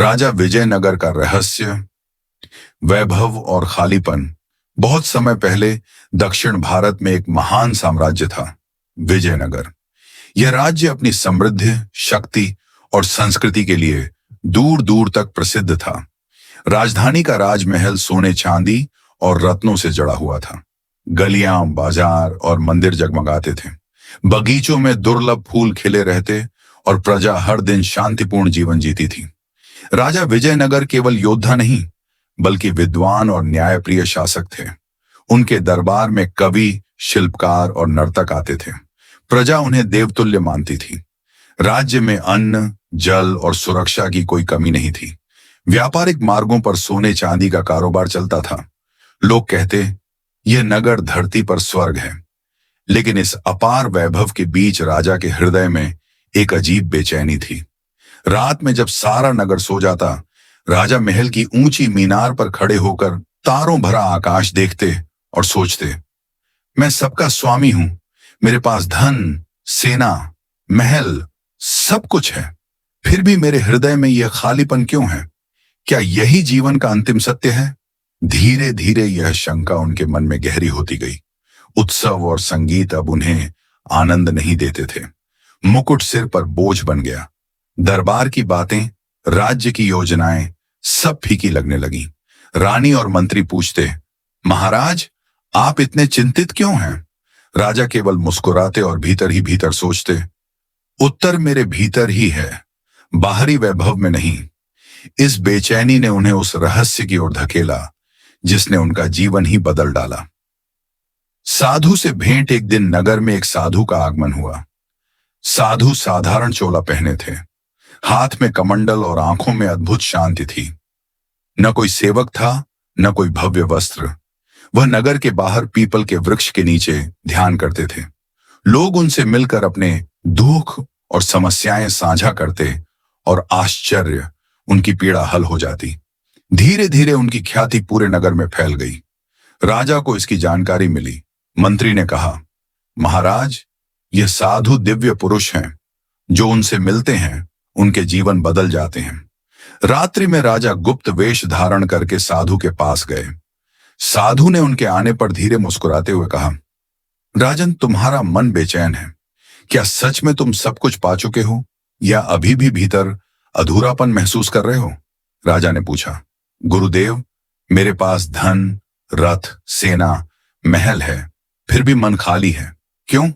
राजा विजयनगर का रहस्य, वैभव और खालीपन। बहुत समय पहले दक्षिण भारत में एक महान साम्राज्य था, विजयनगर। यह राज्य अपनी समृद्धि, शक्ति और संस्कृति के लिए दूर दूर तक प्रसिद्ध था। राजधानी का राजमहल सोने, चांदी और रत्नों से जड़ा हुआ था। गलियां, बाजार और मंदिर जगमगाते थे। बगीचों में दुर्लभ फूल खिले रहते और प्रजा हर दिन शांतिपूर्ण जीवन जीती थी। राजा विजयनगर केवल योद्धा नहीं, बल्कि विद्वान और न्यायप्रिय शासक थे। उनके दरबार में कवि, शिल्पकार और नर्तक आते थे। प्रजा उन्हें देवतुल्य मानती थी। राज्य में अन्न, जल और सुरक्षा की कोई कमी नहीं थी। व्यापारिक मार्गों पर सोने चांदी का कारोबार चलता था। लोग कहते, यह नगर धरती पर स्वर्ग है। लेकिन इस अपार वैभव के बीच राजा के हृदय में एक अजीब बेचैनी थी। रात में जब सारा नगर सो जाता, राजा महल की ऊंची मीनार पर खड़े होकर तारों भरा आकाश देखते और सोचते, मैं सबका स्वामी हूं, मेरे पास धन, सेना, महल सब कुछ है, फिर भी मेरे हृदय में यह खालीपन क्यों है? क्या यही जीवन का अंतिम सत्य है? धीरे धीरे यह शंका उनके मन में गहरी होती गई। उत्सव और संगीत अब उन्हें आनंद नहीं देते थे। मुकुट सिर पर बोझ बन गया। दरबार की बातें, राज्य की योजनाएं सब फीकी लगने लगी। रानी और मंत्री पूछते, महाराज, आप इतने चिंतित क्यों हैं? राजा केवल मुस्कुराते और भीतर ही भीतर सोचते, उत्तर मेरे भीतर ही है, बाहरी वैभव में नहीं। इस बेचैनी ने उन्हें उस रहस्य की ओर धकेला जिसने उनका जीवन ही बदल डाला। साधु से भेंट। एक दिन नगर में एक साधु का आगमन हुआ। साधु साधारण चोला पहने थे। हाथ में कमंडल और आंखों में अद्भुत शांति थी। न कोई सेवक था, न कोई भव्य वस्त्र। वह नगर के बाहर पीपल के वृक्ष के नीचे ध्यान करते थे। लोग उनसे मिलकर अपने दुख और समस्याएं साझा करते और आश्चर्य, उनकी पीड़ा हल हो जाती। धीरे धीरे उनकी ख्याति पूरे नगर में फैल गई। राजा को इसकी जानकारी मिली। मंत्री ने कहा, महाराज, यह साधु दिव्य पुरुष हैं। जो उनसे मिलते हैं उनके जीवन बदल जाते हैं। रात्रि में राजा गुप्त वेश धारण करके साधु के पास गए। साधु ने उनके आने पर धीरे मुस्कुराते हुए कहा, राजन, तुम्हारा मन बेचैन है। क्या सच में तुम सब कुछ पा चुके हो या अभी भी भीतर अधूरापन महसूस कर रहे हो? राजा ने पूछा। गुरुदेव, मेरे पास धन, रथ, सेना, महल है, फिर भी मन खाली है। क्यों?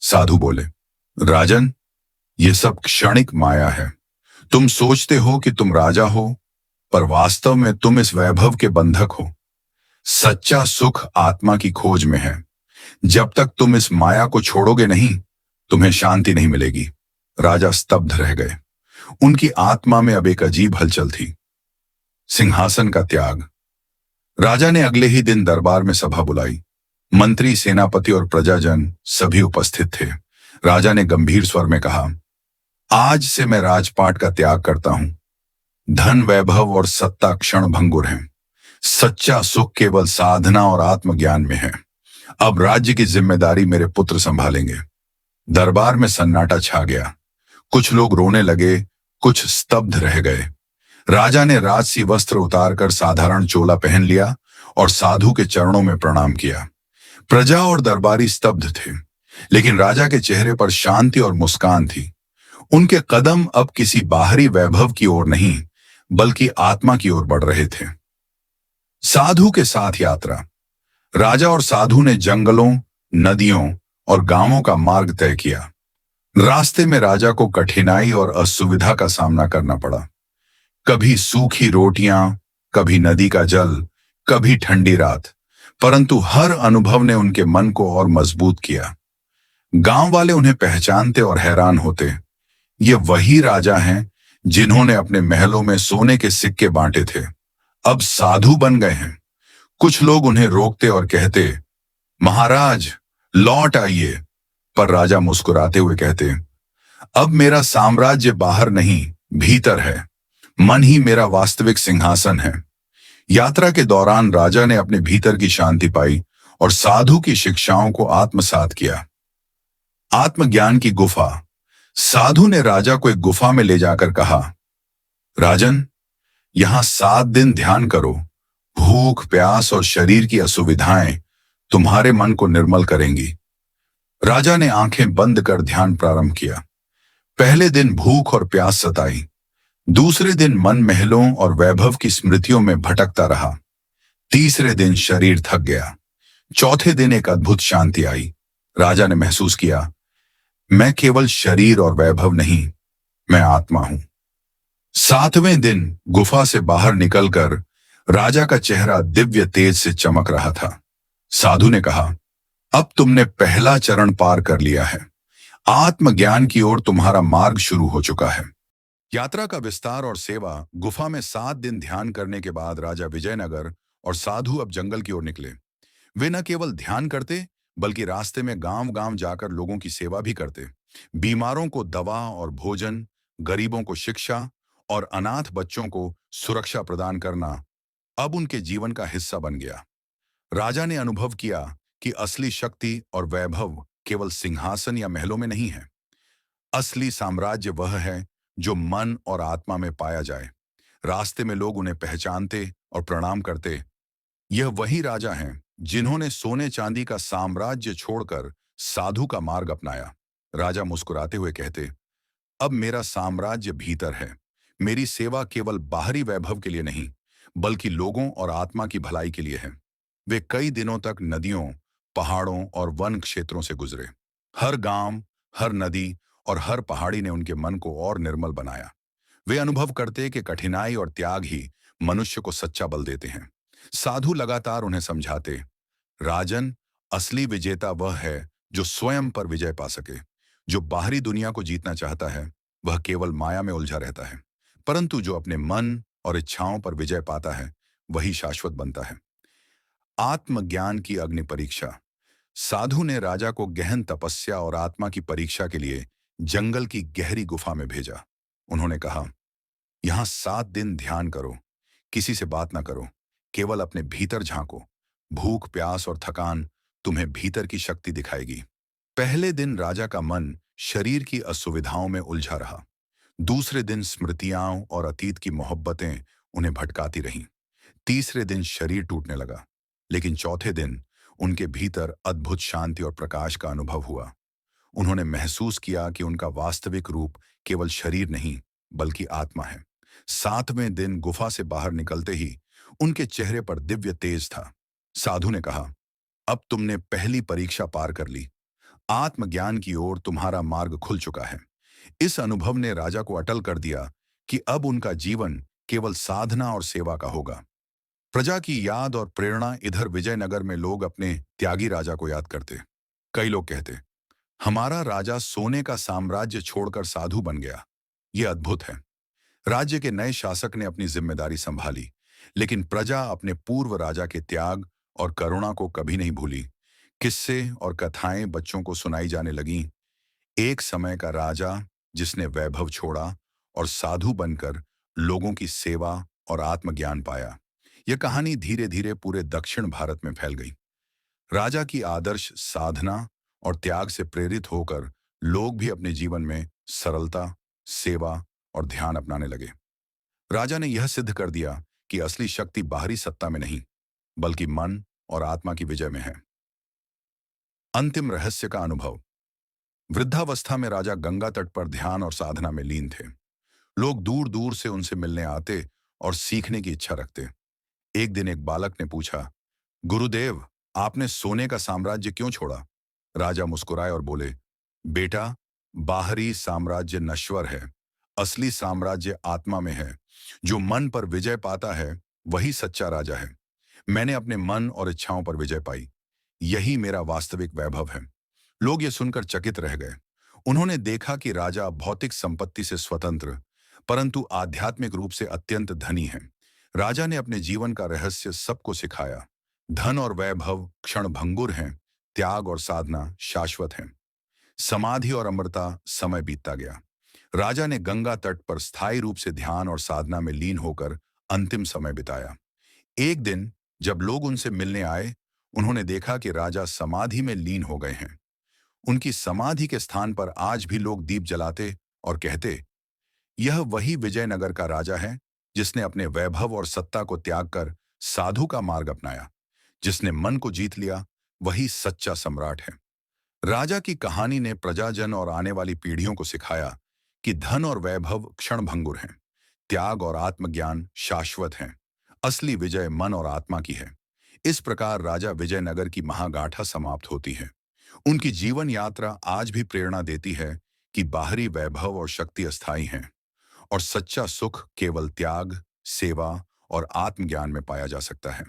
साधु बोले, राजन, ये सब क्षणिक माया है। तुम सोचते हो कि तुम राजा हो, पर वास्तव में तुम इस वैभव के बंधक हो। सच्चा सुख आत्मा की खोज में है। जब तक तुम इस माया को छोड़ोगे नहीं, तुम्हें शांति नहीं मिलेगी। राजा स्तब्ध रह गए। उनकी आत्मा में अब एक अजीब हलचल थी। सिंहासन का त्याग। राजा ने अगले ही दिन दरबार में सभा बुलाई। मंत्री, सेनापति और प्रजाजन सभी उपस्थित थे। राजा ने गंभीर स्वर में कहा, आज से मैं राजपाट का त्याग करता हूं। धन, वैभव और सत्ता क्षण भंगुर हैं। सच्चा सुख केवल साधना और आत्मज्ञान में है। अब राज्य की जिम्मेदारी मेरे पुत्र संभालेंगे। दरबार में सन्नाटा छा गया। कुछ लोग रोने लगे, कुछ स्तब्ध रह गए। राजा ने राजसी वस्त्र उतारकर साधारण चोला पहन लिया और साधु के चरणों में प्रणाम किया। प्रजा और दरबारी स्तब्ध थे, लेकिन राजा के चेहरे पर शांति और मुस्कान थी। उनके कदम अब किसी बाहरी वैभव की ओर नहीं, बल्कि आत्मा की ओर बढ़ रहे थे। साधु के साथ यात्रा। राजा और साधु ने जंगलों, नदियों और गांवों का मार्ग तय किया। रास्ते में राजा को कठिनाई और असुविधा का सामना करना पड़ा। कभी सूखी रोटियां, कभी नदी का जल, कभी ठंडी रात, परंतु हर अनुभव ने उनके मन को और मजबूत किया। गांव वाले उन्हें पहचानते और हैरान होते। ये वही राजा हैं जिन्होंने अपने महलों में सोने के सिक्के बांटे थे, अब साधु बन गए हैं। कुछ लोग उन्हें रोकते और कहते, महाराज, लौट आइए। पर राजा मुस्कुराते हुए कहते, अब मेरा साम्राज्य बाहर नहीं, भीतर है। मन ही मेरा वास्तविक सिंहासन है। यात्रा के दौरान राजा ने अपने भीतर की शांति पाई और साधु की शिक्षाओं को आत्मसात किया। आत्मज्ञान की गुफा। साधु ने राजा को एक गुफा में ले जाकर कहा, राजन, यहाँ 7 दिन ध्यान करो। भूख, प्यास और शरीर की असुविधाएं तुम्हारे मन को निर्मल करेंगी। राजा ने आंखें बंद कर ध्यान प्रारंभ किया। पहले दिन भूख और प्यास सताई। दूसरे दिन मन महलों और वैभव की स्मृतियों में भटकता रहा। तीसरे दिन शरीर थक गया। चौथे दिन एक अद्भुत शांति आई। राजा ने महसूस किया, मैं केवल शरीर और वैभव नहीं, मैं आत्मा हूं। 7वें दिन गुफा से बाहर निकलकर राजा का चेहरा दिव्य तेज से चमक रहा था। साधु ने कहा, अब तुमने पहला चरण पार कर लिया है। आत्मज्ञान की ओर तुम्हारा मार्ग शुरू हो चुका है। यात्रा का विस्तार और सेवा। गुफा में 7 दिन ध्यान करने के बाद राजा विजयनगर और साधु अब जंगल की ओर निकले। वे न केवल ध्यान करते, बल्कि रास्ते में गांव-गांव जाकर लोगों की सेवा भी करते। बीमारों को दवा और भोजन, गरीबों को शिक्षा और अनाथ बच्चों को सुरक्षा प्रदान करना अब उनके जीवन का हिस्सा बन गया। राजा ने अनुभव किया कि असली शक्ति और वैभव केवल सिंहासन या महलों में नहीं है। असली साम्राज्य वह है जो मन और आत्मा में पाया जाए। रास्ते में लोग उन्हें पहचानते और प्रणाम करते। यह वही राजा हैं जिन्होंने सोने चांदी का साम्राज्य छोड़कर साधु का मार्ग अपनाया। राजा मुस्कुराते हुए कहते, अब मेरा साम्राज्य भीतर है। मेरी सेवा केवल बाहरी वैभव के लिए नहीं, बल्कि लोगों और आत्मा की भलाई के लिए है। वे कई दिनों तक नदियों, पहाड़ों और वन क्षेत्रों से गुजरे। हर गांव, हर नदी और हर पहाड़ी ने उनके मन को और निर्मल बनाया। वे अनुभव करते कि कठिनाई और त्याग ही मनुष्य को सच्चा बल देते हैं। साधु लगातार उन्हें समझाते, राजन, असली विजेता वह है जो स्वयं पर विजय पा सके। जो बाहरी दुनिया को जीतना चाहता है, वह केवल माया में उलझा रहता है। परंतु जो अपने मन और इच्छाओं पर विजय पाता है, वही शाश्वत बनता है। आत्मज्ञान की अग्नि परीक्षा। साधु ने राजा को गहन तपस्या और आत्मा की परीक्षा के लिए जंगल की गहरी गुफा में भेजा। उन्होंने कहा, यहाँ 7 दिन ध्यान करो, किसी से बात ना करो, केवल अपने भीतर झांको। भूख, प्यास और थकान तुम्हें भीतर की शक्ति दिखाएगी। पहले दिन राजा का मन शरीर की असुविधाओं में उलझा रहा। दूसरे दिन स्मृतियां और अतीत की मोहब्बतें उन्हें भटकाती रहीं। तीसरे दिन शरीर टूटने लगा, लेकिन चौथे दिन उनके भीतर अद्भुत शांति और प्रकाश का अनुभव हुआ। उन्होंने महसूस किया कि उनका वास्तविक रूप केवल शरीर नहीं, बल्कि आत्मा है। 7वें दिन गुफा से बाहर निकलते ही उनके चेहरे पर दिव्य तेज था। साधु ने कहा, अब तुमने पहली परीक्षा पार कर ली। आत्मज्ञान की ओर तुम्हारा मार्ग खुल चुका है। इस अनुभव ने राजा को अटल कर दिया कि अब उनका जीवन केवल साधना और सेवा का होगा। प्रजा की याद और प्रेरणा। इधर विजयनगर में लोग अपने त्यागी राजा को याद करते। कई लोग कहते, हमारा राजा सोने का साम्राज्य छोड़कर साधु बन गया। यह अद्भुत है। राज्य के नए शासक ने अपनी जिम्मेदारी संभाली, लेकिन प्रजा अपने पूर्व राजा के त्याग और करुणा को कभी नहीं भूली। किस्से और कथाएं बच्चों को सुनाई जाने लगीं। एक समय का राजा जिसने वैभव छोड़ा और साधु बनकर लोगों की सेवा और आत्मज्ञान पाया। यह कहानी धीरे धीरे पूरे दक्षिण भारत में फैल गई। राजा की आदर्श साधना और त्याग से प्रेरित होकर लोग भी अपने जीवन में सरलता, सेवा और ध्यान अपनाने लगे। राजा ने यह सिद्ध कर दिया कि असली शक्ति बाहरी सत्ता में नहीं, बल्कि मन और आत्मा की विजय में है। अंतिम रहस्य का अनुभव। वृद्धावस्था में राजा गंगा तट पर ध्यान और साधना में लीन थे। लोग दूर दूर से उनसे मिलने आते और सीखने की इच्छा रखते। एक दिन एक बालक ने पूछा, गुरुदेव, आपने सोने का साम्राज्य क्यों छोड़ा? राजा मुस्कुराए और बोले, बेटा, बाहरी साम्राज्य नश्वर है। असली साम्राज्य आत्मा में है। जो मन पर विजय पाता है, वही सच्चा राजा है। मैंने अपने मन और इच्छाओं पर विजय पाई। यही मेरा वास्तविक वैभव है। लोग ये सुनकर चकित रह गए। उन्होंने देखा कि राजा भौतिक संपत्ति से स्वतंत्र, परंतु आध्यात्मिक रूप से अत्यंत धनी है। राजा ने अपने जीवन का रहस्य सबको सिखाया। धन और वैभव क्षणभंगुर हैं, त्याग और साधना शाश्वत हैं। समाधि और अमरता। समय बीतता गया। राजा ने गंगा तट पर स्थायी रूप से ध्यान और साधना में लीन होकर अंतिम समय बिताया। एक दिन जब लोग उनसे मिलने आए, उन्होंने देखा कि राजा समाधि में लीन हो गए हैं। उनकी समाधि के स्थान पर आज भी लोग दीप जलाते और कहते, यह वही विजयनगर का राजा है जिसने अपने वैभव और सत्ता को त्याग कर साधु का मार्ग अपनाया। जिसने मन को जीत लिया, वही सच्चा सम्राट है। राजा की कहानी ने प्रजाजन और आने वाली पीढ़ियों को सिखाया कि धन और वैभव क्षणभंगुर हैं, त्याग और आत्मज्ञान शाश्वत हैं। असली विजय मन और आत्मा की है। इस प्रकार राजा विजयनगर की महागाथा समाप्त होती है। उनकी जीवन यात्रा आज भी प्रेरणा देती है कि बाहरी वैभव और शक्ति अस्थायी हैं और सच्चा सुख केवल त्याग, सेवा और आत्मज्ञान में पाया जा सकता है।